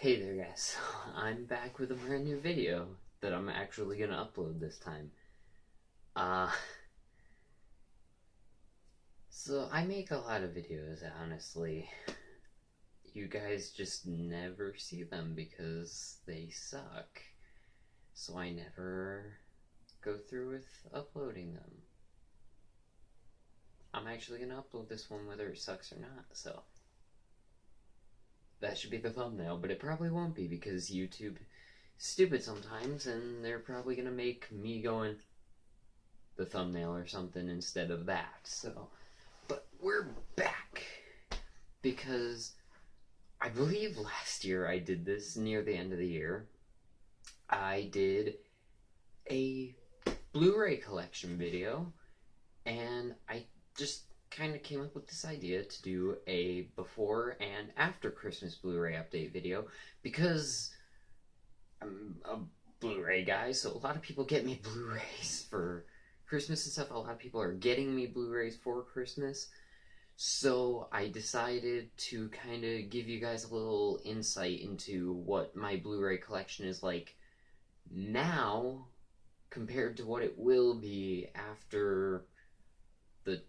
Hey there guys, I'm back with a brand new video that I'm actually gonna upload this time. Uh, so I make a lot of videos, honestly. You guys just never see them because they suck. So I never go through with uploading them. I'm actually gonna upload this one whether it sucks or not, so that should be the thumbnail, but it probably won't be because YouTube is stupid sometimes and they're probably gonna make me going the thumbnail or something instead of that. So, but we're back because I believe last year I did this near the end of the year. I did a Blu-ray collection video and I just kind of came up with this idea to do a before and after Christmas Blu-ray update video because I'm a Blu-ray guy, so a lot of people get me Blu-rays for Christmas and stuff. A lot of people are getting me Blu-rays for Christmas, so I decided to kind of give you guys a little insight into what my Blu-ray collection is like now compared to what it will be after the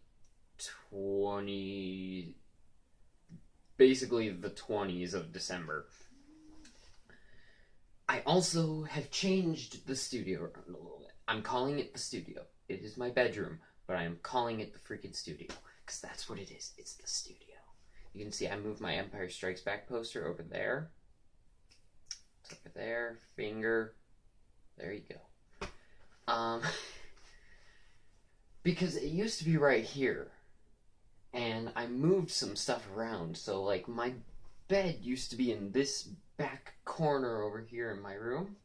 20s of December. I also have changed the studio around a little bit. I'm calling it the studio. It is my bedroom, but I am calling it the freaking studio because that's what it is. It's the studio. You can see I moved my Empire Strikes Back poster over there. It's over there. Finger. There you go. Because it used to be right here. And I moved some stuff around, so like my bed used to be in this back corner over here in my room.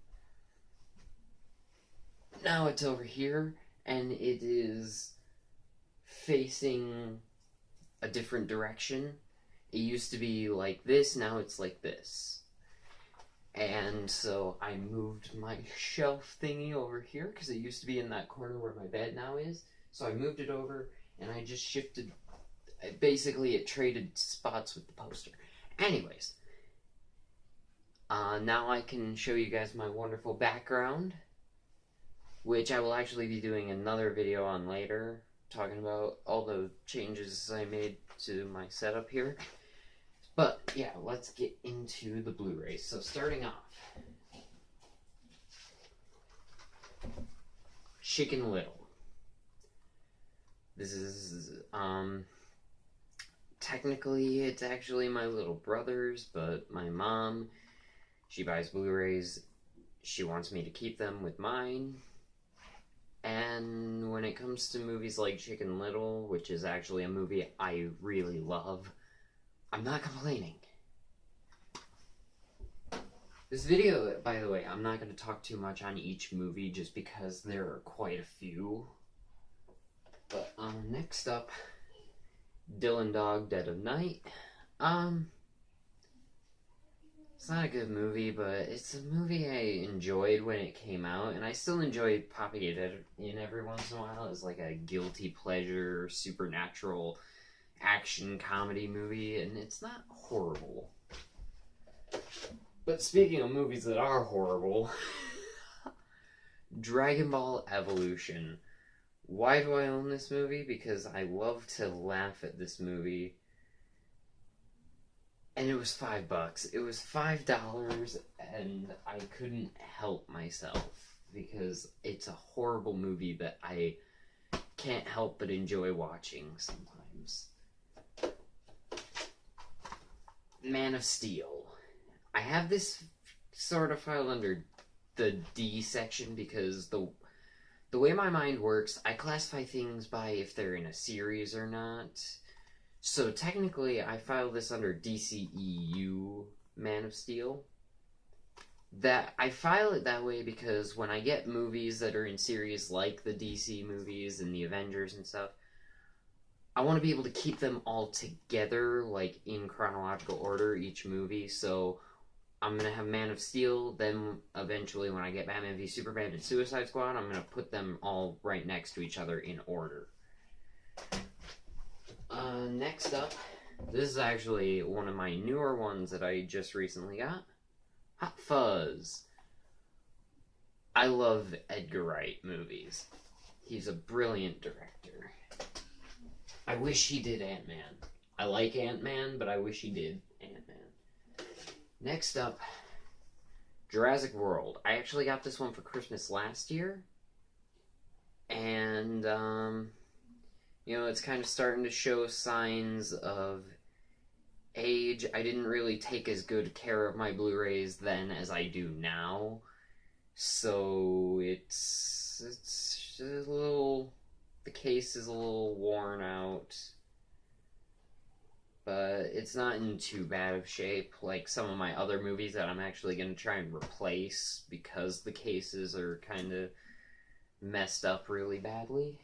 Now it's over here, and it is facing a different direction. It used to be like this, now it's like this. And so I moved my shelf thingy over here, because it used to be in that corner where my bed now is. So I moved it over, and I just shifted. Basically, it traded spots with the poster. Anyways, now I can show you guys my wonderful background, which I will actually be doing another video on later, talking about all the changes I made to my setup here. But, yeah, let's get into the Blu-rays. So, starting off, Chicken Little. This is, technically, it's actually my little brother's, but my mom, she buys Blu-rays. She wants me to keep them with mine. And when it comes to movies like Chicken Little, which is actually a movie I really love, I'm not complaining. This video, by the way, I'm not going to talk too much on each movie just because there are quite a few. But next up, Dylan Dog, Dead of Night. It's not a good movie, but it's a movie I enjoyed when it came out, and I still enjoy popping it in every once in a while as like a guilty pleasure, supernatural action comedy movie, and it's not horrible. But speaking of movies that are horrible, Dragon Ball Evolution. Why do I own this movie? Because I love to laugh at this movie. And it was $5. It was $5 and I couldn't help myself because it's a horrible movie that I can't help but enjoy watching sometimes. Man of Steel. I have this sort of filed under the D section because the way my mind works, I classify things by if they're in a series or not. So technically, I file this under DCEU Man of Steel. That I file it that way because when I get movies that are in series like the DC movies and the Avengers and stuff, I want to be able to keep them all together, like in chronological order, each movie. So I'm going to have Man of Steel, then eventually when I get Batman v Superman and Suicide Squad, I'm going to put them all right next to each other in order. Next up, this is actually one of my newer ones that I just recently got. Hot Fuzz. I love Edgar Wright movies. He's a brilliant director. I wish he did Ant-Man. I like Ant-Man, but I wish he did Ant-Man. Next up, Jurassic World. I actually got this one for Christmas last year. And, you know, it's kind of starting to show signs of age. I didn't really take as good care of my Blu-rays then as I do now. So it's a little, the case is a little worn out. But it's not in too bad of shape like some of my other movies that I'm actually going to try and replace because the cases are kind of messed up really badly.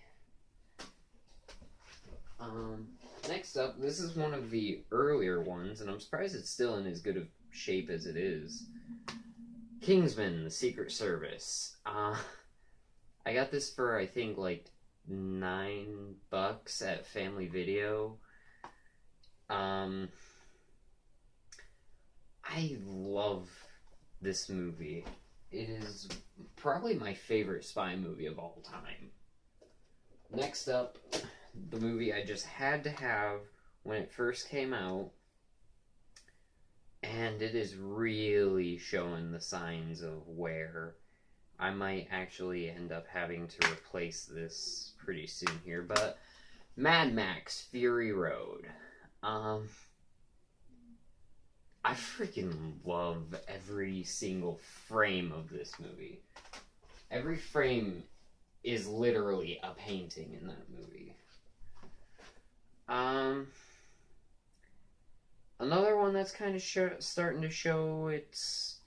Next up, this is one of the earlier ones, and I'm surprised it's still in as good of shape as it is. Kingsman: The Secret Service. I got this for, I think, like $9 at Family Video. I love this movie. It is probably my favorite spy movie of all time. Next up, the movie I just had to have when it first came out, and it is really showing the signs of wear. I might actually end up having to replace this pretty soon here, but Mad Max Fury Road. I freaking love every single frame of this movie. Every frame is literally a painting in that movie. Another one that's kind of starting to show its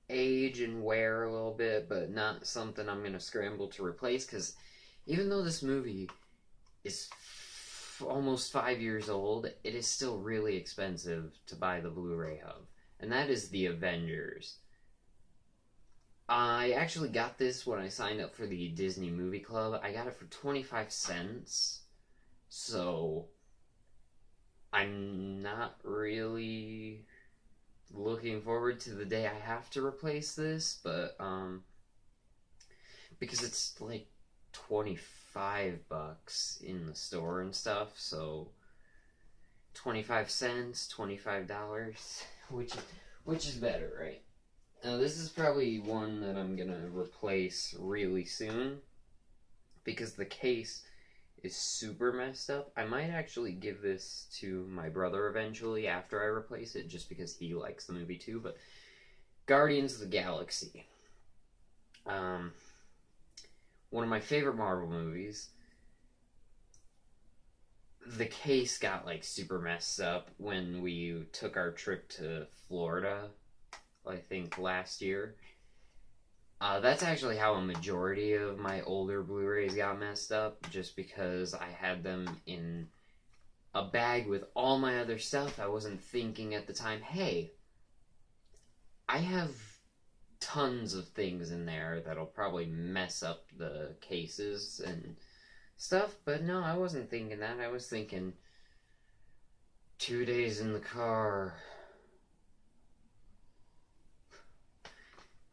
age and wear a little bit, but not something I'm going to scramble to replace, because even though this movie is almost 5 years old, it is still really expensive to buy the Blu-ray of, and that is The Avengers. I actually got this when I signed up for the Disney Movie Club. I got it for 25 cents, so I'm not really looking forward to the day I have to replace this, but because it's like $25 in the store and stuff, so 25 cents, $25, which is better, right? Now this is probably one that I'm gonna replace really soon because the case is super messed up. I might actually give this to my brother eventually after I replace it, just because he likes the movie too. But Guardians of the Galaxy, one of my favorite Marvel movies. The case got like super messed up when we took our trip to Florida, I think last year. That's actually how a majority of my older Blu-rays got messed up, just because I had them in a bag with all my other stuff. I wasn't thinking at the time, hey, I have tons of things in there that'll probably mess up the cases and stuff, but no, I wasn't thinking that. I was thinking 2 days in the car.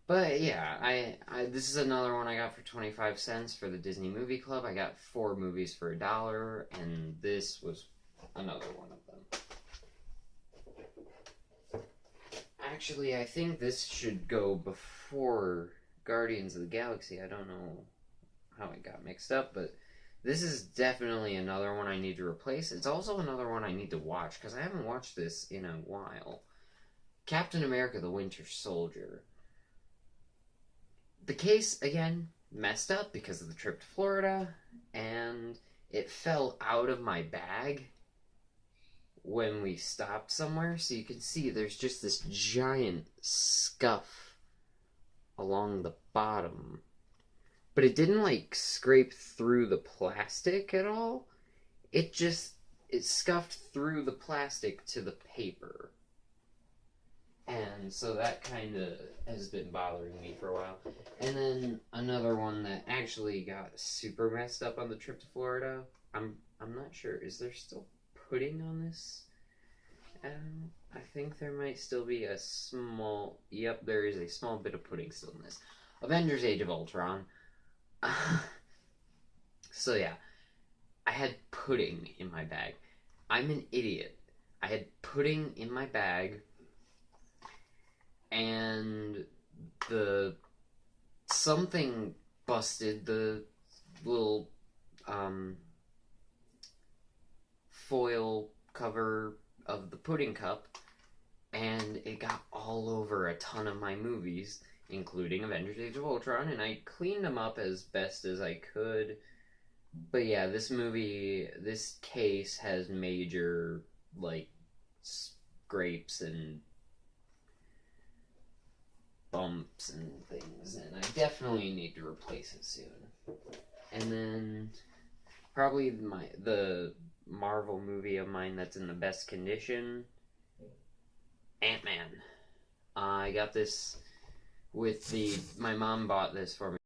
But yeah, I this is another one I got for 25 cents for the Disney Movie Club. I got 4 movies for $1, and this was another one of them. Actually, I think this should go before Guardians of the Galaxy. I don't know how it got mixed up, but this is definitely another one I need to replace. It's also another one I need to watch, because I haven't watched this in a while. Captain America: The Winter Soldier. The case, again, messed up because of the trip to Florida, and it fell out of my bag when we stopped somewhere, so you can see there's just this giant scuff along the bottom. But it didn't, like, scrape through the plastic at all. It scuffed through the plastic to the paper. And so that kind of has been bothering me for a while. And then another one that actually got super messed up on the trip to Florida. I'm not sure. Is there still pudding on this? I think there might still be a small... Yep, there is a small bit of pudding still in this. Avengers Age of Ultron. So yeah, I had pudding in my bag. I'm an idiot. I had pudding in my bag, and something busted the little foil cover of the pudding cup, and it got all over a ton of my movies, including Avengers Age of Ultron, and I cleaned them up as best as I could. But yeah, this case has major, like, scrapes and bumps and things, and I definitely need to replace it soon. And then probably the Marvel movie of mine that's in the best condition, Ant-Man. I got this with my mom bought this for me